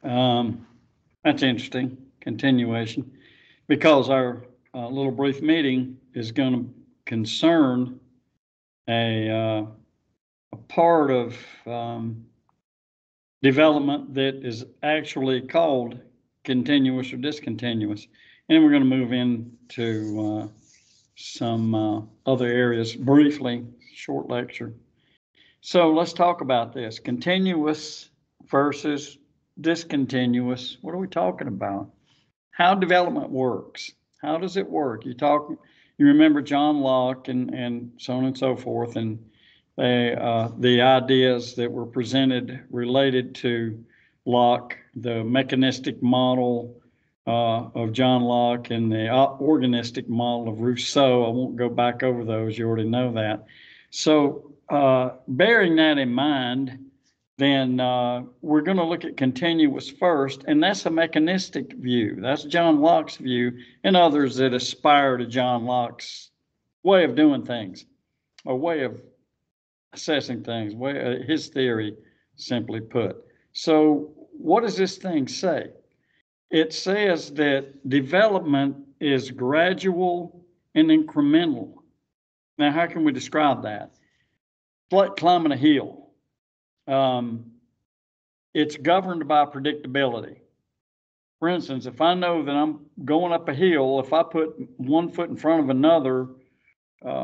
That's interesting. Continuation, because our little brief meeting is going to concern a part of development that is actually called continuous or discontinuous. And we're going to move into some other areas briefly, short lecture. So let's talk about this. Continuous versus discontinuous. What are we talking about? How development works. How does it work? You remember John Locke and so on and so forth, and the ideas that were presented related to Locke, the mechanistic model of John Locke and the organistic model of Rousseau. I won't go back over those. You already know that. So bearing that in mind, then we're going to look at continuous first, and that's a mechanistic view. That's John Locke's view, and others that aspire to John Locke's way of doing things, a way of assessing things, his theory, simply put. So what does this thing say? It says that development is gradual and incremental. Now, how can we describe that? It's like climbing a hill. It's governed by predictability. For instance, if I know that I'm going up a hill, if I put one foot in front of another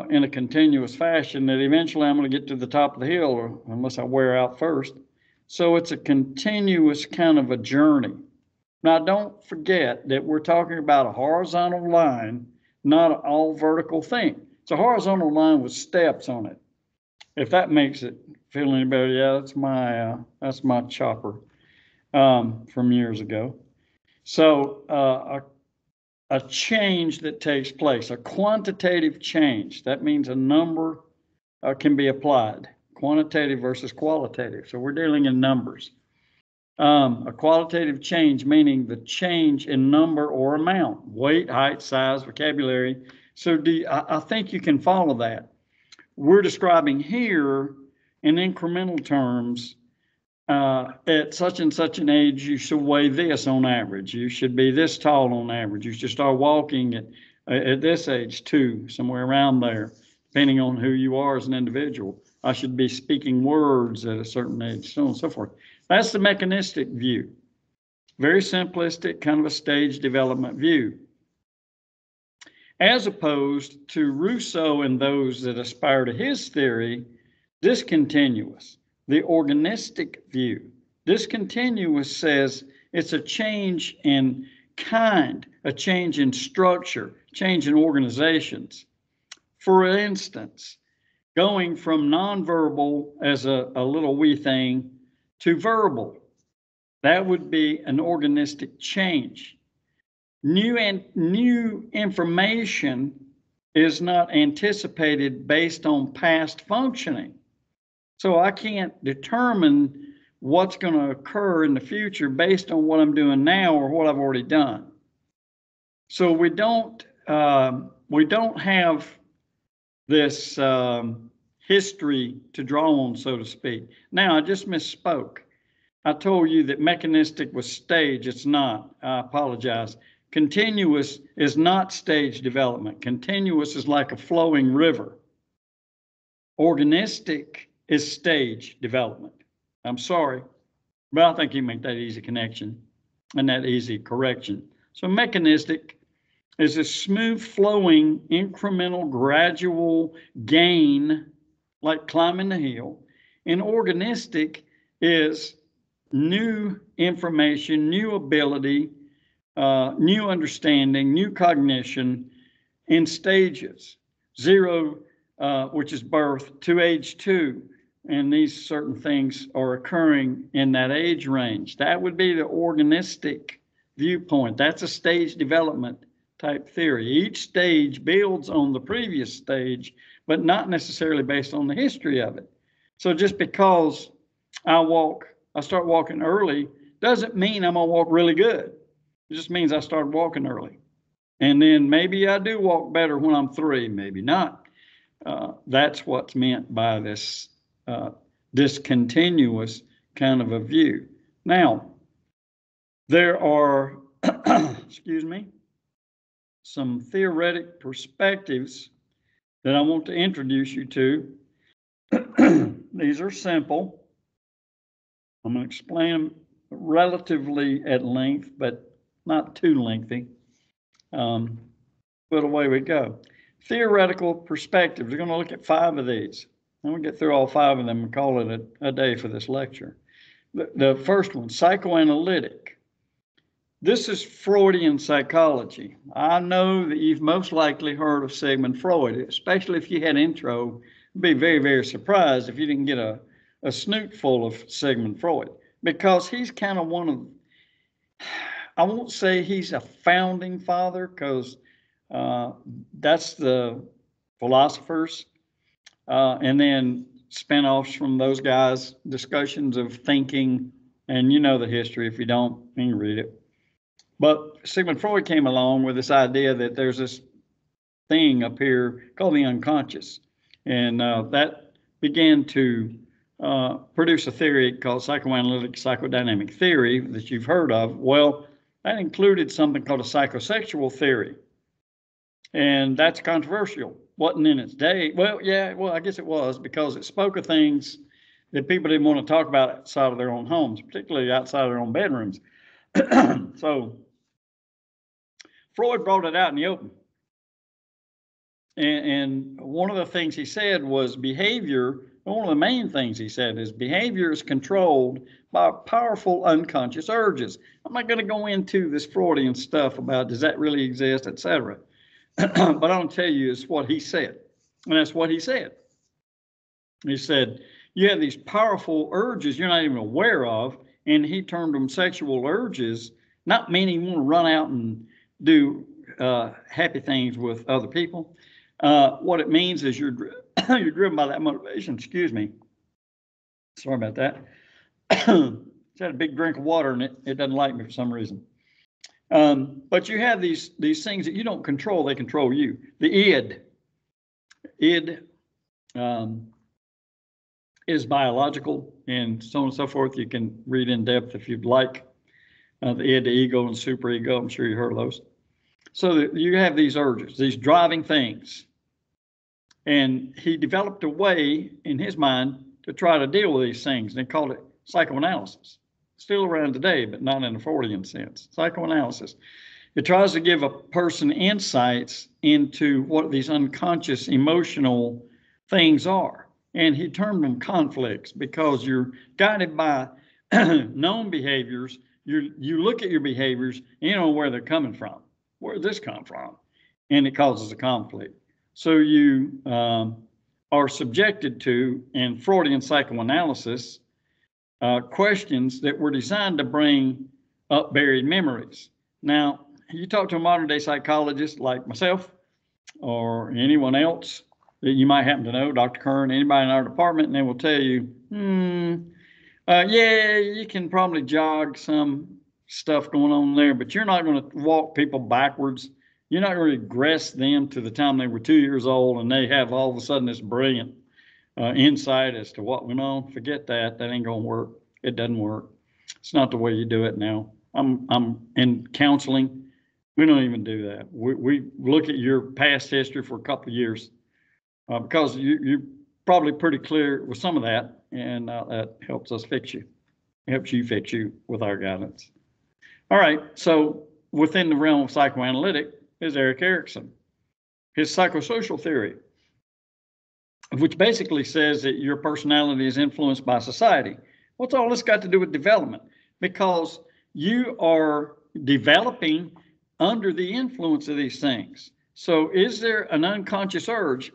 in a continuous fashion, that eventually I'm going to get to the top of the hill, unless I wear out first. So it's a continuous kind of a journey. Now, don't forget that we're talking about a horizontal line, not an all vertical thing. It's a horizontal line with steps on it. If that makes it feel any better, yeah, that's my chopper from years ago. So a change that takes place, a quantitative change. That means a number can be applied, quantitative versus qualitative. So we're dealing in numbers. A qualitative change, meaning the change in number or amount, weight, height, size, vocabulary. So I think you can follow that. We're describing here in incremental terms, at such and such an age, you should weigh this on average. You should be this tall on average. You should start walking at this age too, somewhere around there, depending on who you are as an individual. I should be speaking words at a certain age, so on and so forth. That's the mechanistic view. Very simplistic, kind of a stage development view. As opposed to Rousseau and those that aspire to his theory, discontinuous, the organistic view. Discontinuous says it's a change in kind, a change in structure, change in organizations. For instance, going from nonverbal as a little wee thing to verbal, that would be an organistic change. New information is not anticipated based on past functioning. So I can't determine what's going to occur in the future based on what I'm doing now or what I've already done. So we don't have this history to draw on, so to speak. Now, I just misspoke. I told you that mechanistic was stage. It's not. I apologize. Continuous is not stage development. Continuous is like a flowing river. Organistic is stage development. I'm sorry, but I think you make that easy connection and that easy correction. So mechanistic is a smooth flowing, incremental, gradual gain, like climbing the hill. And organistic is new information, new ability, new understanding, new cognition in stages. 0, which is birth, to age 2, and these certain things are occurring in that age range. That would be the organistic viewpoint. That's a stage development type theory. Each stage builds on the previous stage, but not necessarily based on the history of it. So just because I start walking early, doesn't mean I'm gonna walk really good. It just means I started walking early. And then maybe I do walk better when I'm 3, maybe not. That's what's meant by this discontinuous kind of a view. Now, There are, excuse me, some theoretic perspectives that I want to introduce you to. These are simple. I'm going to explain them relatively at length, but not too lengthy. But away we go. Theoretical perspectives. We're going to look at 5 of these. I'm going to get through all 5 of them and call it a day for this lecture. The first one, psychoanalytic. This is Freudian psychology. I know that you've most likely heard of Sigmund Freud, especially if you had intro. I'd be very, very surprised if you didn't get a snoot full of Sigmund Freud, because he's kind of one of, I won't say he's a founding father, because that's the philosophers, and then spinoffs from those guys, discussions of thinking, and you know the history. If you don't, you can read it. But Sigmund Freud came along with this idea that there's this thing up here called the unconscious, and that began to produce a theory called psychoanalytic psychodynamic theory that you've heard of. Well, that included something called a psychosexual theory, and that's controversial. Wasn't in its day. Well, yeah, well, I guess it was, because it spoke of things that people didn't want to talk about outside of their own homes, particularly outside of their own bedrooms. So Freud brought it out in the open. And one of the things he said was behavior, one of the main things he said is behavior is controlled by powerful unconscious urges. I'm not going to go into this Freudian stuff about does that really exist, etc. But I'll tell you is what he said. And that's what he said. He said, you have these powerful urges you're not even aware of, and he termed them sexual urges, not meaning you want to run out and do happy things with other people. What it means is you're driven by that motivation. Excuse me. Sorry about that. Just had a big drink of water and it doesn't like me for some reason. But you have these things that you don't control, they control you. The id is biological and so on and so forth. You can read in depth if you'd like. The id, the ego, and superego. I'm sure you heard of those. So that you have these urges, these driving things. And he developed a way in his mind to try to deal with these things. And they called it psychoanalysis. Still around today, but not in a Freudian sense. Psychoanalysis. It tries to give a person insights into what these unconscious emotional things are. And he termed them conflicts, because you're guided by known behaviors. You look at your behaviors and you know where they're coming from. Where did this come from? And it causes a conflict. So you are subjected to, in Freudian psychoanalysis, questions that were designed to bring up buried memories. Now, you talk to a modern day psychologist like myself or anyone else that you might happen to know, Dr. Kern, anybody in our department, and they will tell you, yeah, you can probably jog some stuff going on there, but you're not going to walk people backwards. You're not going to regress them to the time they were 2 years old and they have all of a sudden this brilliant insight as to what went on. Forget that. That ain't going to work. It doesn't work. It's not the way you do it now. I'm in counseling. We don't even do that. We look at your past history for a couple of years because you're probably pretty clear with some of that, and that helps us fix you. It helps you fix you with our guidance. All right, so within the realm of psychoanalytic is Erik Erikson. His psychosocial theory, which basically says that your personality is influenced by society. What's all this got to do with development? Because you are developing under the influence of these things. So is there an unconscious urge?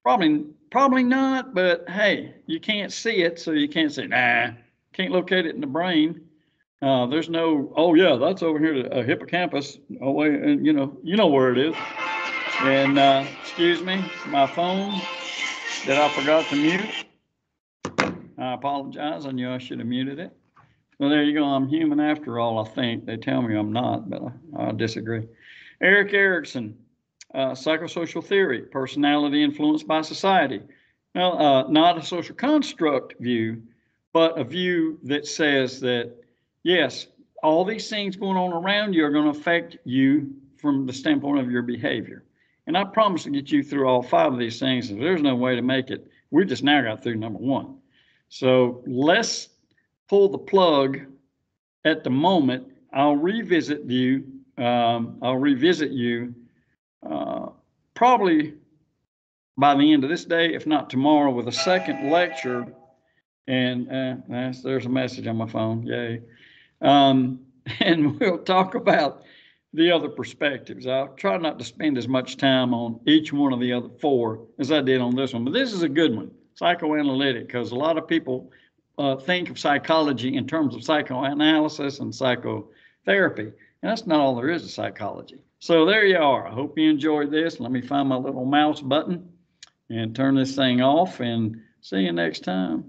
Probably not, but hey, you can't see it, so you can't say, nah, can't locate it in the brain. There's no, oh yeah, that's over here to hippocampus. Oh wait, and you know where it is. And excuse me, my phone that I forgot to mute. I apologize. I knew I should have muted it. Well, there you go. I'm human after all, I think. They tell me I'm not, but I disagree. Erik Erikson, psychosocial theory, personality influenced by society. Now, not a social construct view, but a view that says that, yes, all these things going on around you are going to affect you from the standpoint of your behavior. And I promise to get you through all 5 of these things. If there's no way to make it, we just now got through number 1. So let's pull the plug at the moment. I'll revisit you. Probably by the end of this day, if not tomorrow, with a second lecture. And there's a message on my phone. Yay. And we'll talk about the other perspectives. I'll try not to spend as much time on each one of the other 4 as I did on this one, but this is a good one, psychoanalytic, because a lot of people think of psychology in terms of psychoanalysis and psychotherapy, and that's not all there is to psychology. So there you are. I hope you enjoyed this. Let me find my little mouse button and turn this thing off, and see you next time.